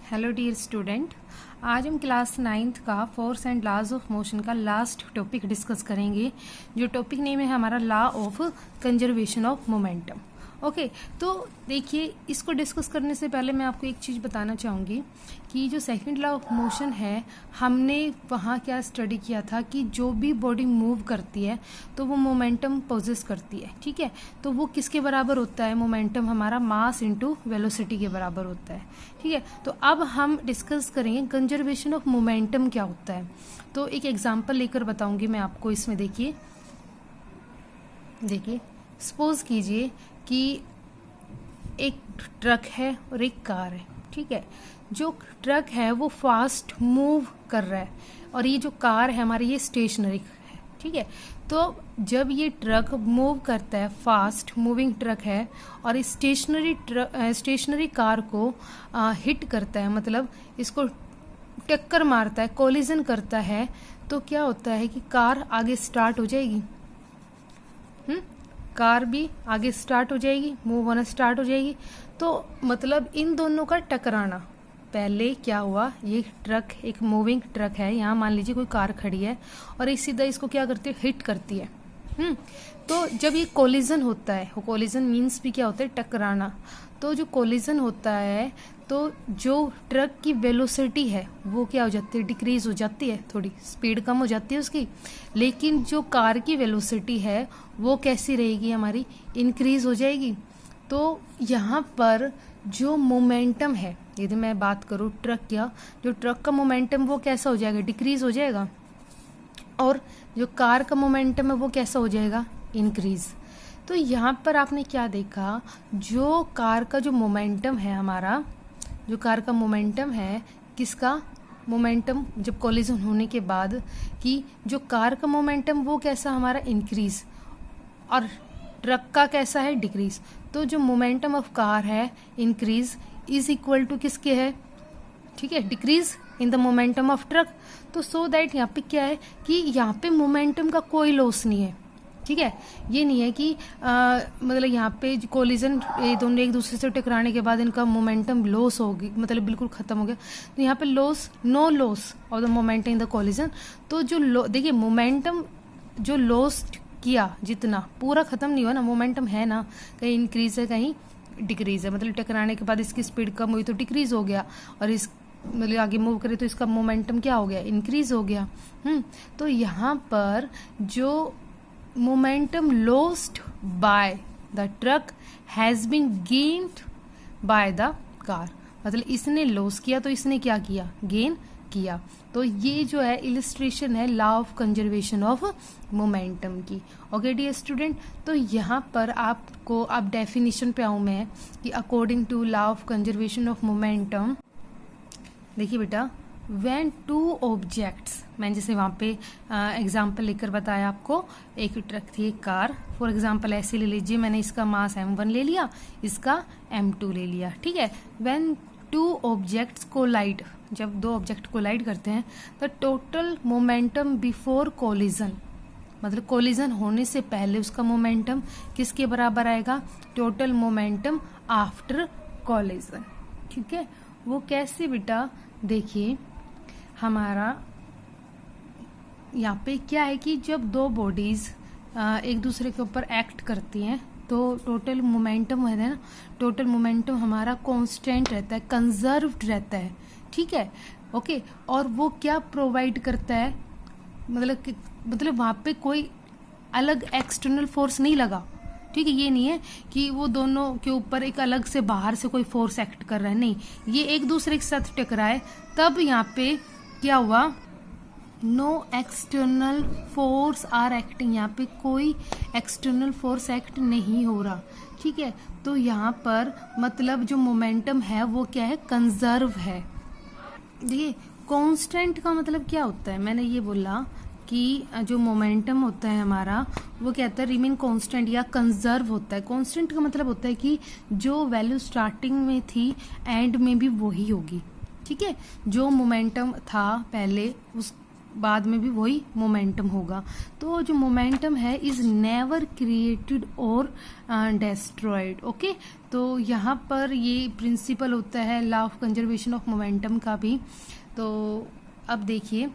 Hello dear student, आज हम class 9th का force and laws of motion का लास्ट टॉपिक डिस्कस करेंगे। जो टॉपिक नेम है हमारा law of conservation of momentum. Okay, तो देखिए, इसको डिस्कस करने से पहले मैं आपको एक चीज़ बताना चाहूँगी कि जो सेकंड लॉ ऑफ मोशन है, हमने वहाँ क्या स्टडी किया था कि जो भी बॉडी मूव करती है तो वो मोमेंटम पोजेस करती है। ठीक है, तो वो किसके बराबर होता है? मोमेंटम हमारा मास इनटू वेलोसिटी के बराबर होता है। ठीक है, तो अब हम डिस्कस करेंगे कंजर्वेशन ऑफ मोमेंटम क्या होता है। तो एक एग्जांपल लेकर बताऊंगी मैं आपको। इसमें देखिए सपोज कीजिए कि एक ट्रक है और एक कार है। ठीक है, जो ट्रक है वो फास्ट मूव कर रहा है और ये जो कार है हमारी ये स्टेशनरी है। ठीक है, तो जब ये ट्रक मूव करता है, फास्ट मूविंग ट्रक है, और इस स्टेशनरी कार को हिट करता है, मतलब इसको टक्कर मारता है, कोलिजन करता है, तो क्या होता है कि कार आगे स्टार्ट हो जाएगी। कार भी आगे स्टार्ट हो जाएगी, मूव होना स्टार्ट हो जाएगी। तो मतलब इन दोनों का टकराना, पहले क्या हुआ, ये ट्रक एक मूविंग ट्रक है, यहाँ मान लीजिए कोई कार खड़ी है और एक सीधा इसको क्या करती है, हिट करती है। तो जब ये कोलिजन होता है, कोलिजन मीन्स भी क्या होता है, टकराना। तो जो कोलिजन होता है तो जो ट्रक की वेलोसिटी है वो क्या हो जाती है, डिक्रीज हो जाती है, थोड़ी स्पीड कम हो जाती है उसकी। लेकिन जो कार की वेलोसिटी है वो कैसी रहेगी, हमारी इंक्रीज हो जाएगी। तो यहाँ पर जो मोमेंटम है, यदि मैं बात करूँ ट्रक का, जो ट्रक का मोमेंटम वो कैसा हो जाएगा, डिक्रीज हो जाएगा, और जो कार का मोमेंटम है वो कैसा हो जाएगा, इंक्रीज। तो यहाँ पर आपने क्या देखा, जो कार का जो मोमेंटम है हमारा, जो कार का मोमेंटम है, किसका मोमेंटम, जब कोलिजन होने के बाद, कि जो कार का मोमेंटम वो कैसा हमारा इंक्रीज और ट्रक का कैसा है, डिक्रीज। तो जो मोमेंटम ऑफ कार है इंक्रीज इज इक्वल टू किसके है, ठीक है, decrease in the momentum of truck. तो सो दैट यहाँ पे क्या है कि यहाँ पे मोमेंटम का कोई लॉस नहीं है। ठीक है, ये नहीं है कि मतलब यहाँ पे कोलिजन, ये दोनों एक दूसरे से टकराने के बाद इनका मोमेंटम लॉस होगी, मतलब बिल्कुल खत्म हो गया। तो यहाँ पे loss, no loss of the momentum in the collision. तो जो देखिए मोमेंटम जो लॉस किया, जितना पूरा खत्म नहीं हुआ ना, मोमेंटम है ना, कहीं इंक्रीज है कहीं डिक्रीज है, मतलब टकराने के बाद इसकी स्पीड कम हुई तो डिक्रीज हो गया, और इस मतलब आगे मूव करे तो इसका मोमेंटम क्या हो गया, इंक्रीज हो गया। तो यहाँ पर जो momentum lost by the truck has been gained by the car, मतलब इसने लॉस किया तो इसने क्या किया, गेन किया। तो ये जो है इलिस्ट्रेशन है law of conservation of momentum की। ओके डियर स्टूडेंट, तो यहाँ पर आपको अब डेफिनेशन पे आऊँ मैं कि according to law of conservation of momentum, देखिए बेटा, व्हेन टू ऑब्जेक्ट्स, मैंने जैसे वहाँ पे एग्जाम्पल लेकर बताया आपको, एक ट्रक थी, एक कार, फॉर एग्जाम्पल ऐसे ले लीजिए, मैंने इसका मास m1 ले लिया, इसका m2 ले लिया। ठीक है, व्हेन टू ऑब्जेक्ट्स कोलाइड, जब दो ऑब्जेक्ट कोलाइड करते हैं, the total momentum before collision, मतलब कोलिजन होने से पहले उसका मोमेंटम किसके बराबर आएगा, टोटल मोमेंटम आफ्टर कोलिजन। ठीक है, वो कैसे बेटा, देखिए हमारा यहाँ पे क्या है कि जब दो बॉडीज एक दूसरे के ऊपर एक्ट करती हैं तो टोटल मोमेंटम है ना, टोटल मोमेंटम हमारा कांस्टेंट रहता है, कंजर्व्ड रहता है। ठीक है, ओके, और वो क्या प्रोवाइड करता है, मतलब वहाँ पे कोई अलग एक्सटर्नल फोर्स नहीं लगा। ठीक है, ये नहीं है कि वो दोनों के ऊपर एक अलग से बाहर से कोई फोर्स एक्ट कर रहा है, नहीं, ये एक दूसरे के साथ टकराए, तब यहाँ पे क्या हुआ, no external force are acting, यहाँ पे कोई एक्सटर्नल फोर्स एक्ट नहीं हो रहा। ठीक है, तो यहाँ पर मतलब जो मोमेंटम है वो क्या है, कंजर्व है। देखिए कांस्टेंट का मतलब क्या होता है, मैंने ये बोला कि जो मोमेंटम होता है हमारा वो क्या होता है, रिमेन कांस्टेंट या कंजर्व होता है। कांस्टेंट का मतलब होता है कि जो वैल्यू स्टार्टिंग में थी एंड में भी वही होगी। ठीक है, जो मोमेंटम था पहले, उस बाद में भी वही मोमेंटम होगा। तो जो मोमेंटम है इज नेवर क्रिएटेड और डेस्ट्रॉयड। ओके, तो यहाँ पर ये प्रिंसिपल होता है law of conservation of momentum का भी। तो अब देखिए,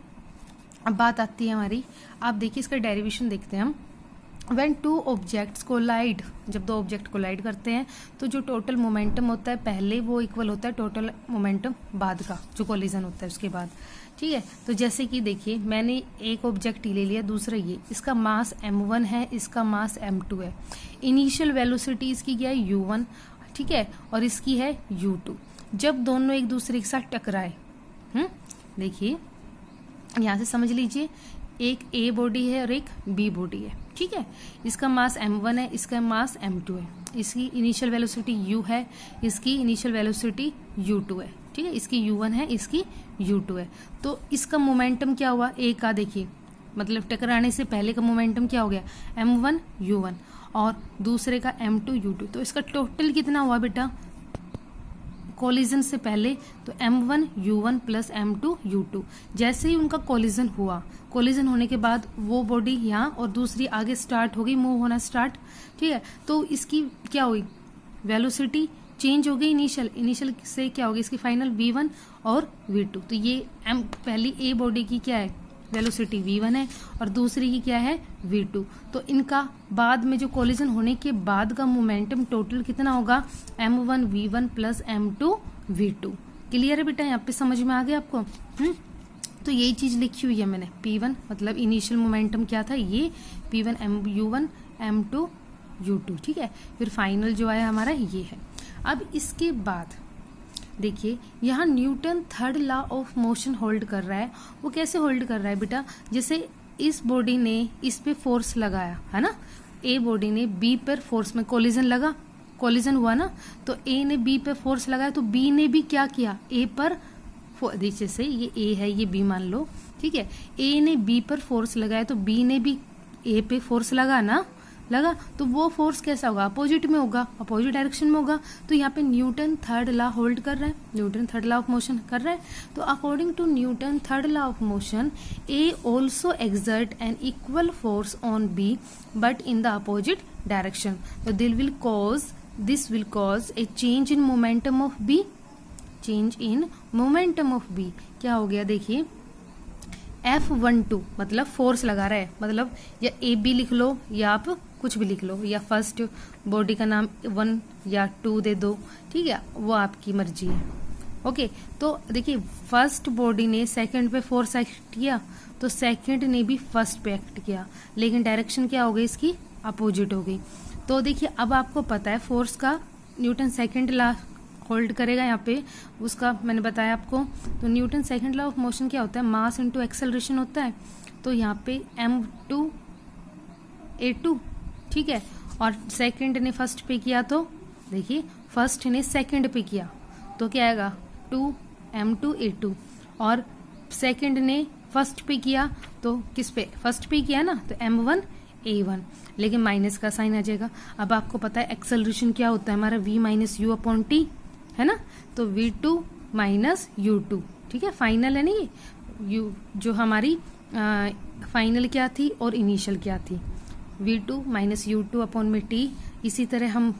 अब बात आती है हमारी, आप देखिए इसका डेरिवेशन देखते हैं हम। When two objects collide, जब दो ऑब्जेक्ट कोलाइड करते हैं तो जो टोटल मोमेंटम होता है पहले वो इक्वल होता है टोटल मोमेंटम बाद का, जो कोलिजन होता है उसके बाद। ठीक है, तो जैसे कि देखिए मैंने एक ऑब्जेक्ट ले लिया, दूसरा ये, इसका मास m1 है, इसका मास m2 है। इनिशियल वेलोसिटी इसकी क्या है u1, ठीक है, और इसकी है u2। जब दोनों एक दूसरे के साथ टकराए, देखिए यहाँ से समझ लीजिए, एक ए बॉडी है और एक बी बॉडी है। ठीक है, इसका मास m1 है, इसका मास m2 है, इसकी इनिशियल वेलोसिटी u है, इसकी इनिशियल वेलोसिटी u2 है। ठीक है, इसकी u1 है, इसकी u2 है। तो इसका मोमेंटम क्या हुआ, ए का देखिए, मतलब टकराने से पहले का मोमेंटम क्या हो गया m1 u1 और दूसरे का m2 u2। तो इसका टोटल कितना हुआ बेटा कोलिजन से पहले, तो m1 u1 plus m2 u2। जैसे ही उनका कोलिजन हुआ, कोलिजन होने के बाद वो बॉडी यहाँ और दूसरी आगे स्टार्ट हो गई, मूव होना स्टार्ट। ठीक है, तो इसकी क्या हुई वेलोसिटी चेंज हो गई, इनिशियल से क्या हो गई इसकी फाइनल v1 और v2। तो ये पहली ए बॉडी की क्या है वेलोसिटी v1 है और दूसरी की क्या है v2। तो इनका बाद में जो कोलिजन होने के बाद का मोमेंटम टोटल कितना होगा m1 v1 plus m2 v2। Clear है बेटा, यहाँ पे समझ में आ गया आपको? तो यही चीज लिखी हुई है मैंने, p1 मतलब इनिशियल मोमेंटम क्या था ये p1 u1 m2 u2। ठीक है, फिर फाइनल जो आया हमारा ये है। अब इसके बाद देखिए यहाँ Newton third law of motion hold कर रहा है। वो कैसे होल्ड कर रहा है बेटा, जैसे इस बॉडी ने इस पे फोर्स लगाया है ना, ए बॉडी ने बी पर फोर्स में कोलिजन लगा, कोलिजन हुआ ना, तो ए ने बी पे फोर्स लगाया तो बी ने भी क्या किया ए पर, जैसे ये ए है ये बी मान लो, ठीक है, ए ने बी पर फोर्स लगाया तो बी ने भी ए पे फोर्स लगा, तो वो फोर्स कैसा होगा अपोजिट में होगा, अपोजिट डायरेक्शन में होगा। तो यहाँ पे न्यूटन थर्ड लॉ होल्ड कर रहा है, Newton third law of motion कर रहा है। तो according to Newton third law of motion A also exert an equal force on B but in the opposite direction. तो this will cause a change in momentum of B, change in momentum of B क्या हो गया देखिए F12 मतलब force लगा रहा है, मतलब या ए बी लिख लो या आप कुछ भी लिख लो, या फर्स्ट बॉडी का नाम 1 या 2 दे दो, ठीक है, वो आपकी मर्जी है। ओके, तो देखिए फर्स्ट बॉडी ने सेकंड पे फोर्स एक्ट किया तो सेकंड ने भी फर्स्ट पे एक्ट किया, लेकिन डायरेक्शन क्या हो गई इसकी अपोजिट हो गई। तो देखिए अब आपको पता है फोर्स का न्यूटन सेकंड लॉ होल्ड करेगा यहाँ पे, उसका मैंने बताया आपको। तो Newton second law of motion क्या होता है, मास इनटू एक्सेलरेशन होता है। तो यहाँ पे m2 a2, ठीक है, और सेकंड ने फर्स्ट पे किया तो देखिए फर्स्ट ने सेकंड पे किया तो क्या आएगा 2 m2 a2, और सेकंड ने फर्स्ट पे किया तो किस पे फर्स्ट पे किया ना, तो m1 a1, लेकिन माइनस का साइन आ जाएगा। अब आपको पता है एक्सेलरेशन क्या होता है हमारा v minus you upon T, है ना, तो v2 माइनस u2, ठीक है, फाइनल है नहीं यू जो हमारी फाइनल क्या थी और इनिशियल क्या थी, v2 माइनस u2 अपॉन में t, इसी तरह हम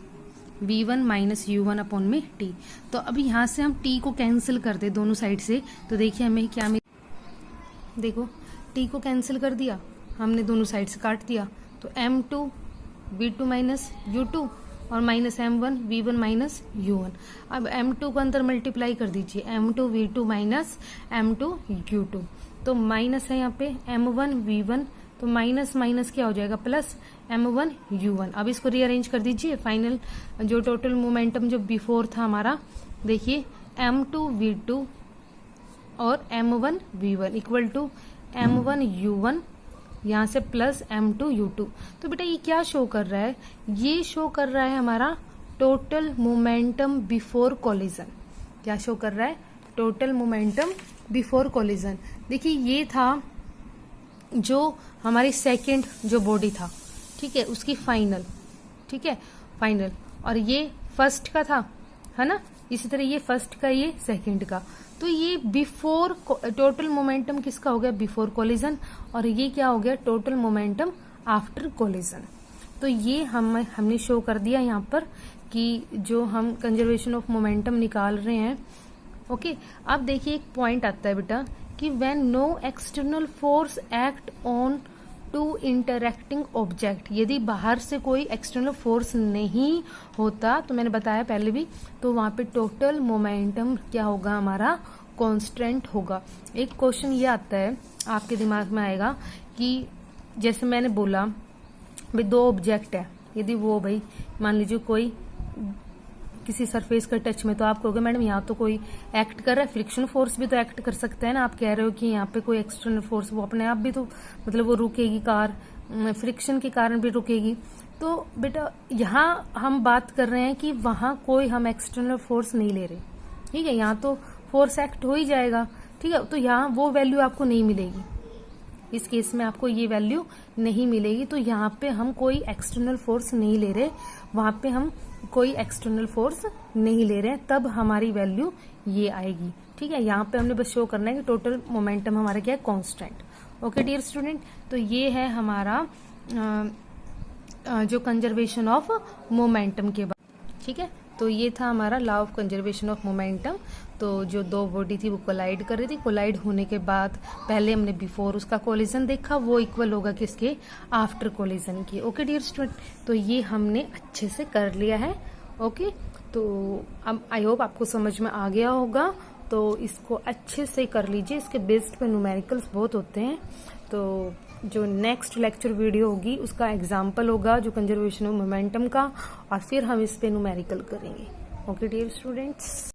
v1 माइनस u1 अपॉन में t। तो अभी यहाँ से हम t को कैंसिल कर दे दोनों साइड से, तो देखिए हमें क्या देखो t को कैंसिल कर दिया हमने, दोनों साइड से काट दिया, तो m2 v2 माइनस u2 और minus m1 v1 minus u1। अब m2 को अंदर मल्टीप्लाई कर दीजिए, m2 v2 minus m2 u2, तो माइनस है यहाँ पे m1 v1, तो माइनस माइनस क्या हो जाएगा प्लस m1 u1। अब इसको रीअरेंज कर दीजिए, फाइनल जो टोटल मोमेंटम जो बिफोर था हमारा, देखिए m2 v2 और m1 v1 equal to m1 u1 यहाँ से प्लस m2 u2। तो बेटा ये क्या शो कर रहा है, ये शो कर रहा है हमारा टोटल मोमेंटम बिफोर कोलिजन। क्या शो कर रहा है, टोटल मोमेंटम बिफोर कोलिजन। देखिए ये था जो हमारी सेकंड जो बॉडी था, ठीक है, उसकी फाइनल, ठीक है, फाइनल, और ये फर्स्ट का था, है ना, इसी तरह ये फर्स्ट का, ये सेकंड का। तो ये बिफोर, टोटल मोमेंटम किसका हो गया, बिफोर कोलिजन, और ये क्या हो गया, टोटल मोमेंटम आफ्टर कोलिजन। तो ये हमने शो कर दिया यहाँ पर कि जो हम कंजर्वेशन ऑफ मोमेंटम निकाल रहे हैं। ओके, अब देखिए एक पॉइंट आता है बेटा कि when no external force act on two interacting object, यदि बाहर से कोई एक्सटर्नल फोर्स नहीं होता, तो मैंने बताया पहले भी, तो वहां पे टोटल मोमेंटम क्या होगा, हमारा कांस्टेंट होगा। एक क्वेश्चन ये आता है आपके दिमाग में आएगा कि जैसे मैंने बोला भाई दो ऑब्जेक्ट है, यदि वो भाई मान लीजिए कोई किसी सरफेस का टच में, तो आप कहोगे मैडम यहाँ तो कोई एक्ट कर रहा है, फ्रिक्शन फोर्स भी तो एक्ट कर सकता है ना। आप कह रहे हो कि यहाँ पे कोई एक्सटर्नल फोर्स, वो अपने आप भी तो मतलब वो रुकेगी, कार फ्रिक्शन के कारण भी रुकेगी। तो बेटा यहाँ हम बात कर रहे हैं कि वहां कोई हम एक्सटर्नल फोर्स नहीं ले रहे, ठीक है, यहाँ तो फोर्स एक्ट हो ही जाएगा, ठीक है। तो यहाँ वो वैल्यू आपको नहीं मिलेगी, इस केस में आपको ये वैल्यू नहीं मिलेगी। तो यहाँ पे हम कोई एक्सटर्नल फोर्स नहीं ले रहे, वहां पे हम कोई एक्सटर्नल फोर्स नहीं ले रहे हैं, तब हमारी वैल्यू ये आएगी, ठीक है। यहाँ पे हमने बस शो करना है कि टोटल मोमेंटम हमारा क्या है, कांस्टेंट। ओके डियर स्टूडेंट, तो ये है हमारा जो कंजर्वेशन ऑफ मोमेंटम के बाद, ठीक है। तो ये था हमारा law of conservation of momentum. तो जो दो बॉडी थी वो कोलाइड कर रही थी, कोलाइड होने के बाद पहले हमने बिफोर उसका कोलिजन देखा, वो इक्वल होगा किसके, आफ्टर कोलिजन की। ओके डियर स्टूडेंट, तो ये हमने अच्छे से कर लिया है। ओके, तो अब आई होप आपको समझ में आ गया होगा, तो इसको अच्छे से कर लीजिए। इसके बेस्ड पे न्यूमेरिकल्स बहुत होते हैं, तो जो नेक्स्ट लेक्चर वीडियो होगी उसका एग्जाम्पल होगा जो कंजर्वेशन ऑफ मोमेंटम का, और फिर हम इस पे न्यूमेरिकल करेंगे। Okay dear students.